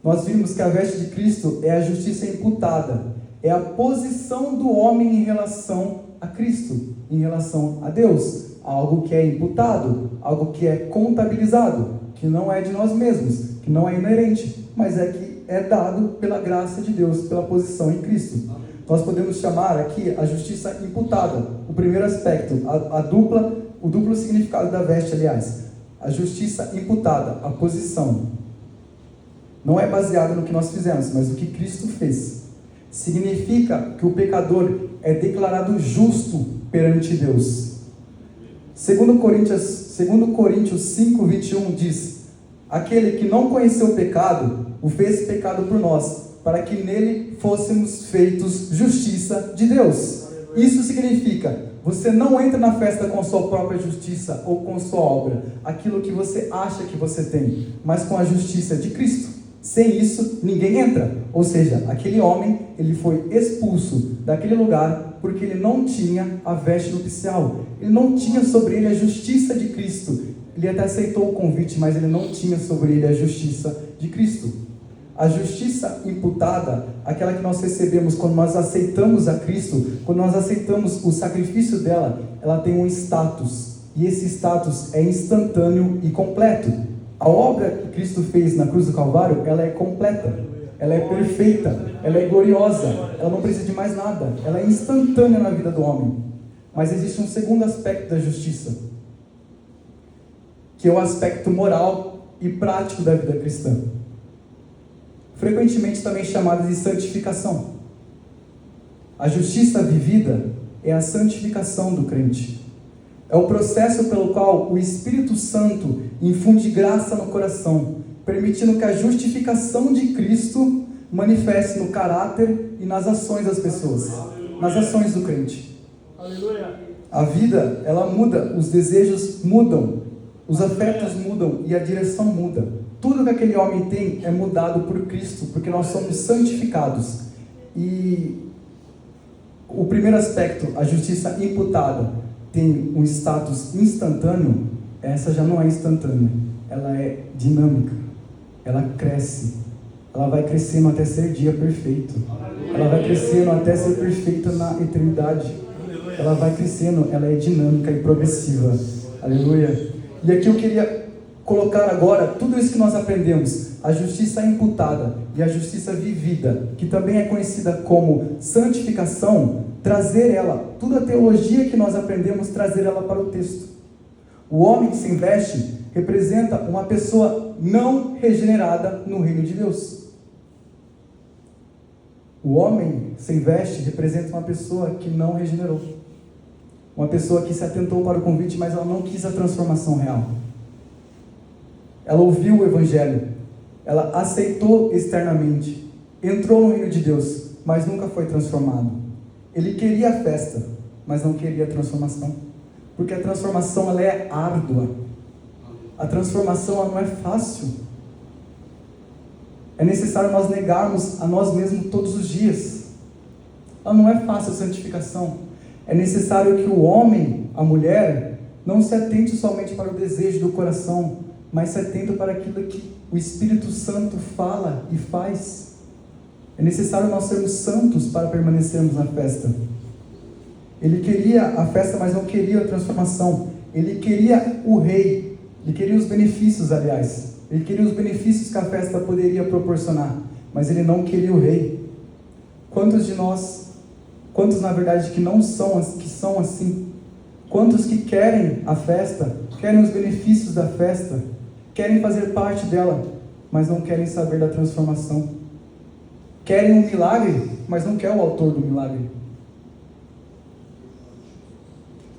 Nós vimos que a veste de Cristo é a justiça imputada, é a posição do homem em relação a Cristo, em relação a Deus, algo que é imputado, algo que é contabilizado, que não é de nós mesmos, que não é inerente, mas é que é dado pela graça de Deus, pela posição em Cristo. Nós podemos chamar aqui a justiça imputada, o primeiro aspecto, o duplo significado da veste, aliás. A justiça imputada, a posição, não é baseada no que nós fizemos, mas no que Cristo fez. Significa que o pecador é declarado justo perante Deus. 2 Coríntios 5:21 diz: aquele que não conheceu o pecado, o fez pecado por nós, para que nele fôssemos feitos justiça de Deus. Isso significa, você não entra na festa com a sua própria justiça ou com a sua obra, aquilo que você acha que você tem, mas com a justiça de Cristo. Sem isso, ninguém entra. Ou seja, aquele homem, ele foi expulso daquele lugar porque ele não tinha a veste nupcial. Ele não tinha sobre ele a justiça de Cristo. Ele até aceitou o convite, mas ele não tinha sobre ele a justiça de Cristo. A justiça imputada, aquela que nós recebemos quando nós aceitamos a Cristo, quando nós aceitamos o sacrifício dela, ela tem um status. E esse status é instantâneo e completo. A obra que Cristo fez na cruz do Calvário, ela é completa, ela é perfeita, ela é gloriosa, ela não precisa de mais nada, ela é instantânea na vida do homem. Mas existe um segundo aspecto da justiça, que é o aspecto moral e prático da vida cristã, frequentemente também chamada de santificação. A justiça vivida é a santificação do crente. É o processo pelo qual o Espírito Santo infunde graça no coração, permitindo que a justificação de Cristo manifeste no caráter e nas ações das pessoas, nas ações do crente. A vida, ela muda, os desejos mudam, os afetos mudam e a direção muda. Tudo que aquele homem tem é mudado por Cristo, porque nós somos santificados. E o primeiro aspecto, a justiça imputada, tem um status instantâneo. Essa já não é instantânea, ela é dinâmica, ela cresce, ela vai crescendo até ser dia perfeito, ela vai crescendo até ser perfeita na eternidade, ela vai crescendo, ela é dinâmica e progressiva. Aleluia. E aqui eu queria colocar agora tudo isso que nós aprendemos, a justiça imputada e a justiça vivida, que também é conhecida como santificação, trazer ela, toda a teologia que nós aprendemos, trazer ela para o texto. O homem sem veste representa uma pessoa não regenerada no reino de Deus. O homem sem veste representa uma pessoa que não regenerou. Uma pessoa que se atentou para o convite, mas ela não quis a transformação real. Ela ouviu o Evangelho, ela aceitou externamente, entrou no reino de Deus, mas nunca foi transformado. Ele queria a festa, mas não queria a transformação, porque a transformação ela é árdua, a transformação ela não é fácil. É necessário nós negarmos a nós mesmos todos os dias. Ela não é fácil a santificação. É necessário que o homem, a mulher, não se atente somente para o desejo do coração, mas se atente para aquilo que o Espírito Santo fala e faz. É necessário nós sermos santos para permanecermos na festa. Ele queria a festa, mas não queria a transformação. Ele queria o rei. Ele queria os benefícios, aliás. Ele queria os benefícios que a festa poderia proporcionar, mas ele não queria o rei. Quantos de nós, quantos na verdade que são assim? Quantos que querem a festa, querem os benefícios da festa, querem fazer parte dela, mas não querem saber da transformação? Querem um milagre, mas não querem o autor do milagre.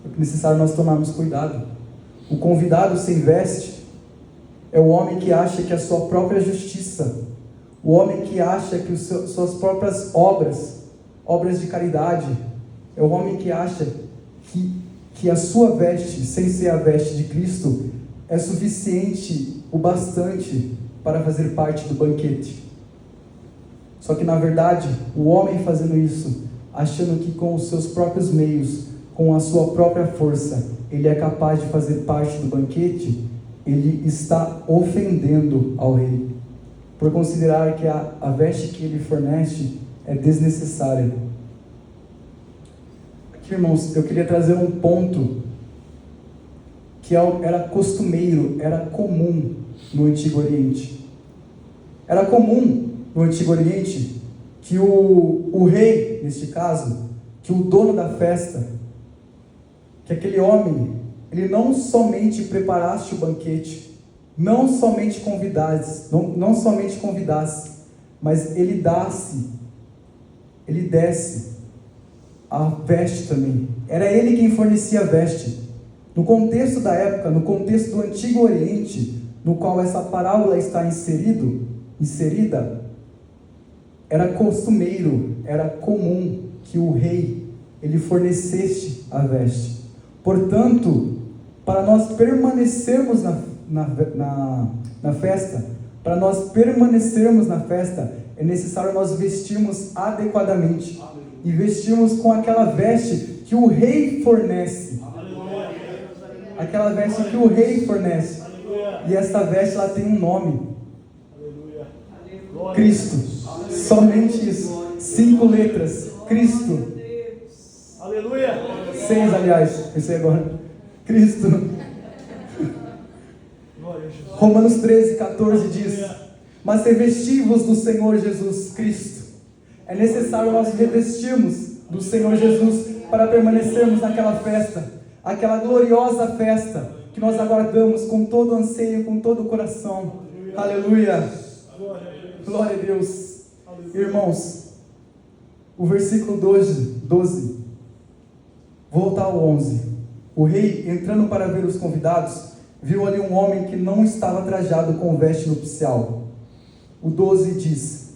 É necessário nós tomarmos cuidado. O convidado sem veste é o homem que acha que a sua própria justiça, o homem que acha que suas próprias obras de caridade, é o homem que acha que a sua veste, sem ser a veste de Cristo, é suficiente, o bastante para fazer parte do banquete. Só que na verdade, o homem fazendo isso, achando que com os seus próprios meios, com a sua própria força, ele é capaz de fazer parte do banquete, ele está ofendendo ao rei, por considerar que a veste que ele fornece é desnecessária. Aqui, irmãos, eu queria trazer um ponto que era costumeiro, era comum no Antigo Oriente. Era comum no Antigo Oriente que o rei, neste caso, que o dono da festa, que aquele homem, ele não somente preparasse o banquete, não somente convidasse, mas ele desse a veste também. Era ele quem fornecia a veste. No contexto da época, no contexto do Antigo Oriente, no qual essa parábola está inserida, era costumeiro, era comum que o rei, ele fornecesse a veste. Portanto, para nós permanecermos na festa, para nós permanecermos na festa, é necessário nós vestirmos adequadamente, e vestirmos com aquela veste que o rei fornece, aquela veste que o rei fornece, e essa veste ela tem um nome, Cristo, somente isso, 5 letras, Cristo, Aleluia! 6 aliás, pensei agora, Cristo. Romanos 13:14 diz: mas revesti-vos do Senhor Jesus Cristo. É necessário nós revestirmos do Senhor Jesus para permanecermos naquela festa, aquela gloriosa festa que nós aguardamos com todo o anseio, com todo o coração. Aleluia! Glória a Deus. Irmãos, o versículo 12, vou voltar ao 11. O rei, entrando para ver os convidados, viu ali um homem que não estava trajado com veste nupcial. O 12 diz: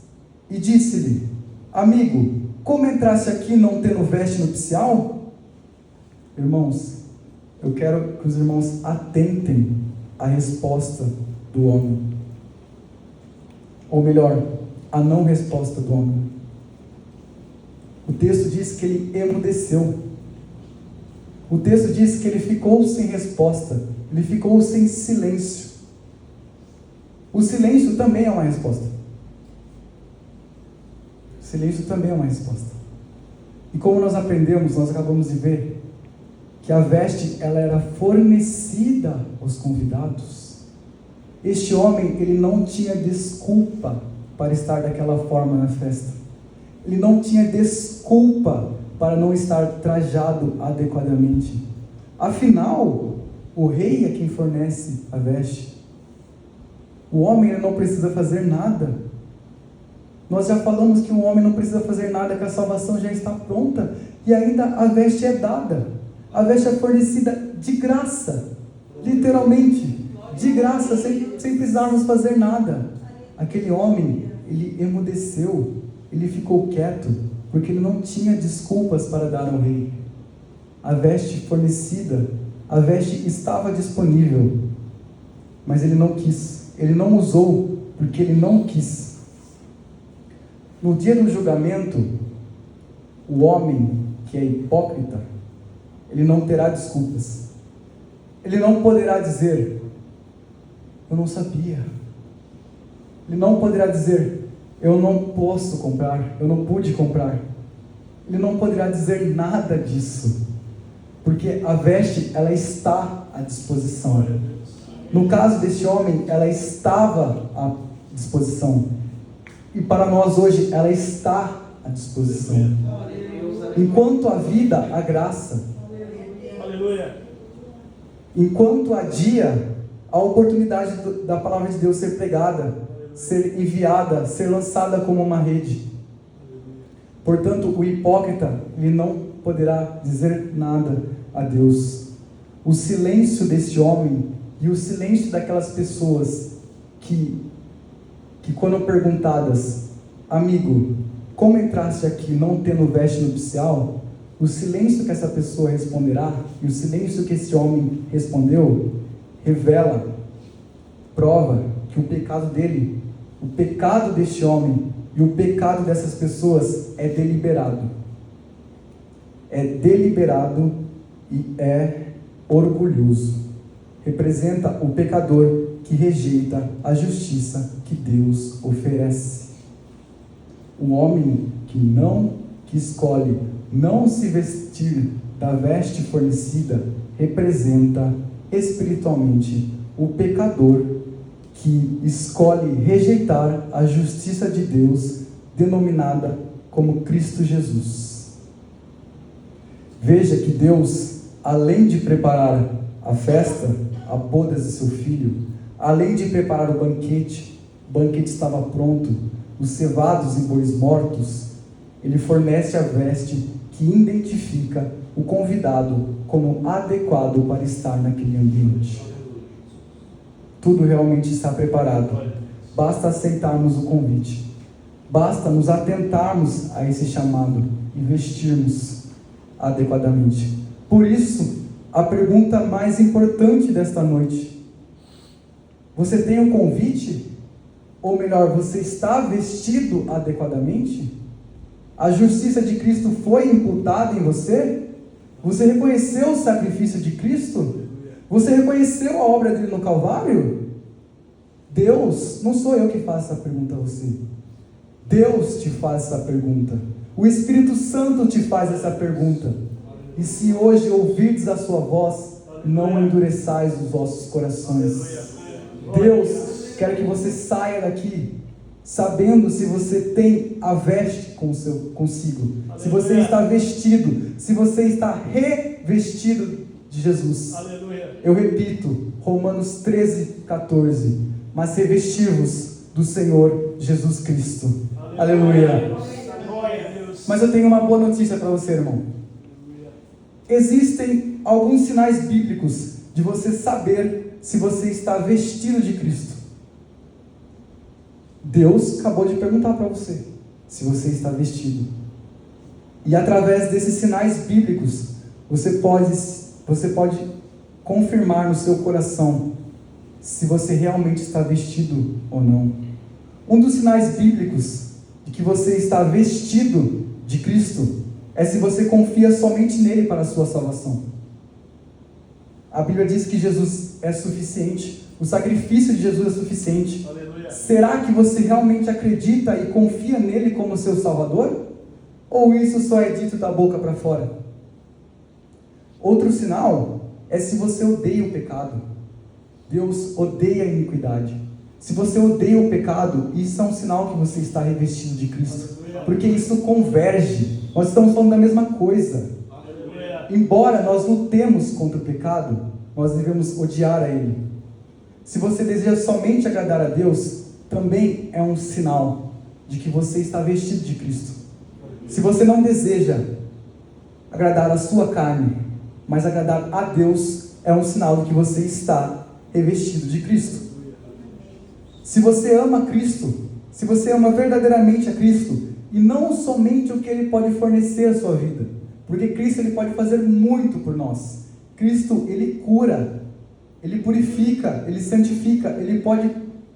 e disse-lhe: amigo, como entraste aqui não tendo veste nupcial? Irmãos, eu quero que os irmãos atentem à resposta do homem, ou melhor, a não resposta do homem. O texto diz que ele emudeceu. O texto diz que ele ficou sem resposta, ele ficou sem silêncio. O silêncio também é uma resposta. O silêncio também é uma resposta. E como nós aprendemos, nós acabamos de ver que a veste ela era fornecida aos convidados. Este homem, ele não tinha desculpa para estar daquela forma na festa. Ele não tinha desculpa para não estar trajado adequadamente. Afinal, o rei é quem fornece a veste. O homem ele não precisa fazer nada. Nós já falamos que o homem não precisa fazer nada, que a salvação já está pronta, e ainda a veste é dada. A veste é fornecida de graça, literalmente, de graça, sem precisarmos fazer nada. Aquele homem, ele emudeceu, ele ficou quieto, porque ele não tinha desculpas para dar ao rei. A veste fornecida, a veste estava disponível, mas ele não quis, ele não usou, porque ele não quis. No dia do julgamento, o homem que é hipócrita, ele não terá desculpas. Ele não poderá dizer, eu não sabia. Ele não poderá dizer, eu não posso comprar, eu não pude comprar. Ele não poderá dizer nada disso, porque a veste, ela está à disposição. No caso deste homem, ela estava à disposição. E para nós hoje, ela está à disposição. Enquanto há vida, há graça. Aleluia. Enquanto há dia, há oportunidade da palavra de Deus ser pregada, ser enviada, ser lançada como uma rede. Portanto, o hipócrita, ele não poderá dizer nada a Deus. O silêncio desse homem e o silêncio daquelas pessoas que quando perguntadas, amigo, como entraste aqui não tendo veste nupcial? O silêncio que essa pessoa responderá e o silêncio que esse homem respondeu revela, prova que o pecado dele, o pecado deste homem e o pecado dessas pessoas é deliberado. É deliberado e é orgulhoso. Representa o pecador que rejeita a justiça que Deus oferece. O homem que escolhe não se vestir da veste fornecida representa espiritualmente o pecador que escolhe rejeitar a justiça de Deus denominada como Cristo Jesus. Veja que Deus, além de preparar a festa, a bodas de seu filho, além de preparar o banquete estava pronto, os cevados e bois mortos, ele fornece a veste que identifica o convidado como adequado para estar naquele ambiente. Tudo realmente está preparado. Basta aceitarmos o convite. Basta nos atentarmos a esse chamado e vestirmos adequadamente. Por isso, a pergunta mais importante desta noite: você tem um convite? Ou melhor, você está vestido adequadamente? A justiça de Cristo foi imputada em você? Você reconheceu o sacrifício de Cristo? Você reconheceu a obra dele no Calvário? Deus, não sou eu que faço essa pergunta a você. Deus te faz essa pergunta. O Espírito Santo te faz essa pergunta. E se hoje ouvirdes a sua voz, não endureçais os vossos corações. Deus quer que você saia daqui sabendo se você tem a veste consigo, se você está vestido, se você está revestido de Jesus. Eu repito, Romanos 13:14, mas revestir-vos do Senhor Jesus Cristo. Aleluia. Mas eu tenho uma boa notícia para você, irmão. Existem alguns sinais bíblicos de você saber se você está vestido de Cristo. Deus acabou de perguntar para você se você está vestido. E através desses sinais bíblicos, você pode confirmar no seu coração se você realmente está vestido ou não. Um dos sinais bíblicos de que você está vestido de Cristo é se você confia somente nele para a sua salvação. A Bíblia diz que Jesus é suficiente, o sacrifício de Jesus é suficiente. Aleluia. Será que você realmente acredita e confia nele como seu Salvador? Ou isso só é dito da boca para fora? Outro sinal é se você odeia o pecado. Deus odeia a iniquidade. Se você odeia o pecado, isso é um sinal que você está revestido de Cristo, porque isso converge. Nós estamos falando da mesma coisa. Embora nós lutemos contra o pecado, nós devemos odiar a ele. Se você deseja somente agradar a Deus, também é um sinal de que você está vestido de Cristo. Se você não deseja agradar a sua carne, mas agradar a Deus, é um sinal de que você está revestido de Cristo. Se você ama Cristo, se você ama verdadeiramente a Cristo, e não somente o que Ele pode fornecer à sua vida, porque Cristo Ele pode fazer muito por nós. Cristo Ele cura, Ele purifica, Ele santifica, Ele pode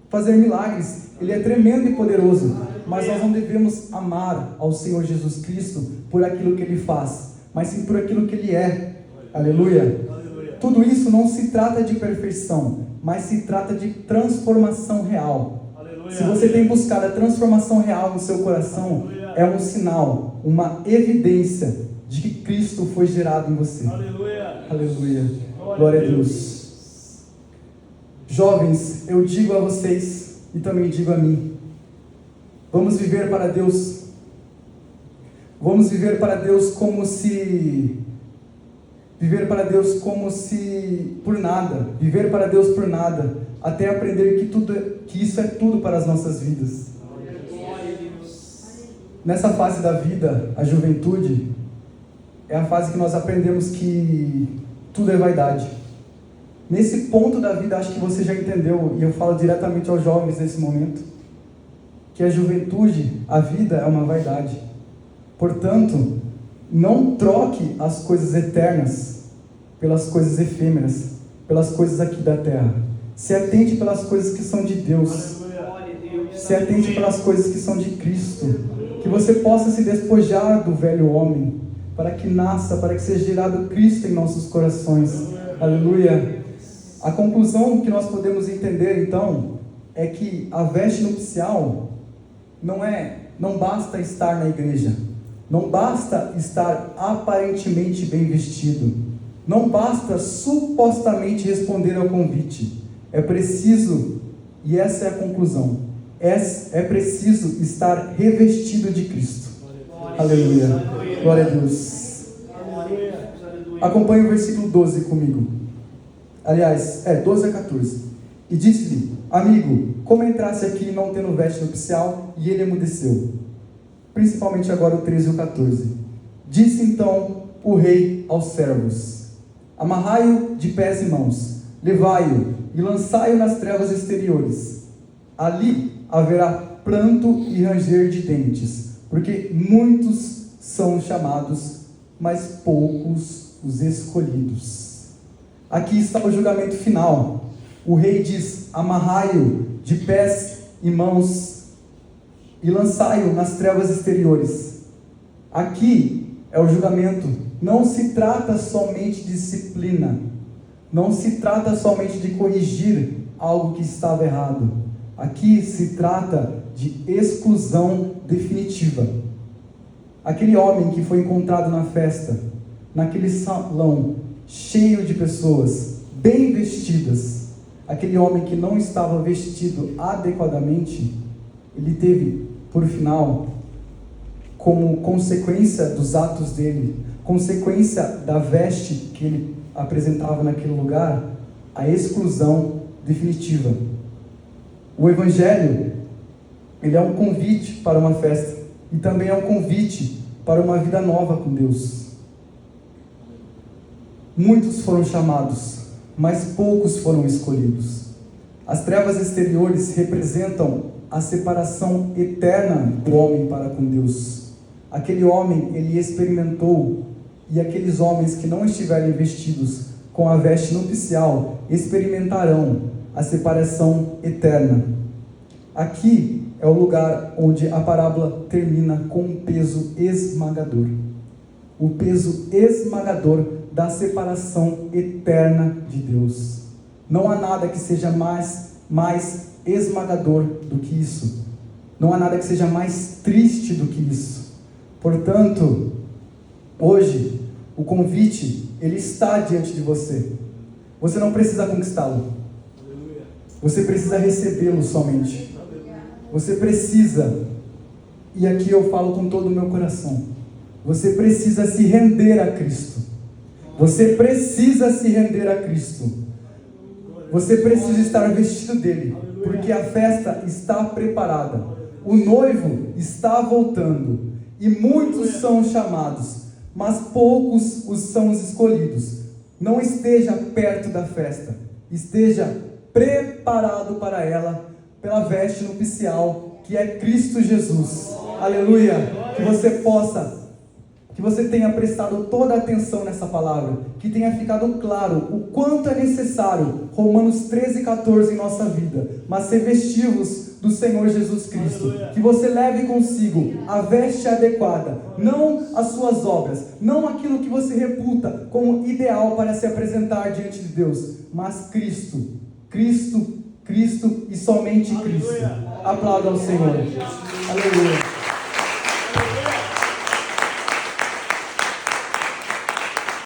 fazer milagres, Ele é tremendo e poderoso, mas nós não devemos amar ao Senhor Jesus Cristo por aquilo que Ele faz, mas sim por aquilo que Ele é. Aleluia! Tudo isso não se trata de perfeição, mas se trata de transformação real. Aleluia. Se você tem buscado a transformação real no seu coração, aleluia, é um sinal, uma evidência de que Cristo foi gerado em você. Aleluia! Aleluia! Glória a Deus! Jovens, eu digo a vocês e também digo a mim, vamos viver para Deus. Vamos viver para Deus como se... Viver para Deus como se por nada, viver para Deus por nada, até aprender que isso é tudo para as nossas vidas. Nessa fase da vida, a juventude, é a fase que nós aprendemos que tudo é vaidade. Nesse ponto da vida, acho que você já entendeu, e eu falo diretamente aos jovens nesse momento, que a juventude, a vida é uma vaidade. Portanto, não troque as coisas eternas pelas coisas efêmeras, pelas coisas aqui da terra. Se atente pelas coisas que são de Deus. Se atente pelas coisas que são de Cristo. Que você possa se despojar do velho homem, para que nasça, para que seja gerado Cristo em nossos corações. Aleluia. A conclusão que nós podemos entender, então, é que a veste nupcial não basta estar na igreja. Não basta estar aparentemente bem vestido. Não basta supostamente responder ao convite. É preciso, e essa é a conclusão, é preciso estar revestido de Cristo. Aleluia. Glória a Deus. Acompanhe o versículo 12 comigo. Aliás, 12 a 14. E disse-lhe: amigo, como entrasse aqui não tendo veste nupcial? E ele emudeceu. Principalmente agora o 13 e o 14. Disse então o rei aos servos: amarrai-o de pés e mãos, levai-o e lançai-o nas trevas exteriores. Ali haverá pranto e ranger de dentes, porque muitos são chamados, mas poucos os escolhidos. Aqui está o julgamento final. O rei diz: amarrai-o de pés e mãos e lançai-o nas trevas exteriores. Aqui é o julgamento. Não se trata somente de disciplina. Não se trata somente de corrigir algo que estava errado. Aqui se trata de exclusão definitiva. Aquele homem que foi encontrado na festa, naquele salão cheio de pessoas, bem vestidas, aquele homem que não estava vestido adequadamente, ele teve, por final, como consequência dos atos dele, consequência da veste que ele apresentava naquele lugar, a exclusão definitiva. O Evangelho, ele é um convite para uma festa, e também é um convite para uma vida nova com Deus. Muitos foram chamados, mas poucos foram escolhidos. As trevas exteriores representam a separação eterna do homem para com Deus. Aquele homem, ele experimentou, e aqueles homens que não estiverem vestidos com a veste nupcial experimentarão a separação eterna. Aqui é o lugar onde a parábola termina com um peso esmagador. O peso esmagador da separação eterna de Deus. Não há nada que seja mais esmagador do que isso. Não há nada que seja mais triste do que isso. Portanto, hoje, o convite, ele está diante de você. Você não precisa conquistá-lo. Você precisa recebê-lo somente. Você precisa, e aqui eu falo com todo o meu coração, você precisa se render a Cristo. Você precisa se render a Cristo. Você precisa estar vestido dele, porque a festa está preparada. O noivo está voltando, e muitos são chamados, mas poucos são os escolhidos. Não esteja perto da festa, esteja preparado para ela, pela veste nupcial, que é Cristo Jesus. Aleluia! Que você tenha prestado toda a atenção nessa palavra, que tenha ficado claro o quanto é necessário Romanos 13:14 em nossa vida, mas revestivos do Senhor Jesus Cristo. Aleluia. Que você leve consigo a veste adequada, não as suas obras, não aquilo que você reputa como ideal para se apresentar diante de Deus, mas Cristo, Cristo, Cristo e somente Cristo. Aleluia. Aplauda ao Senhor. Aleluia.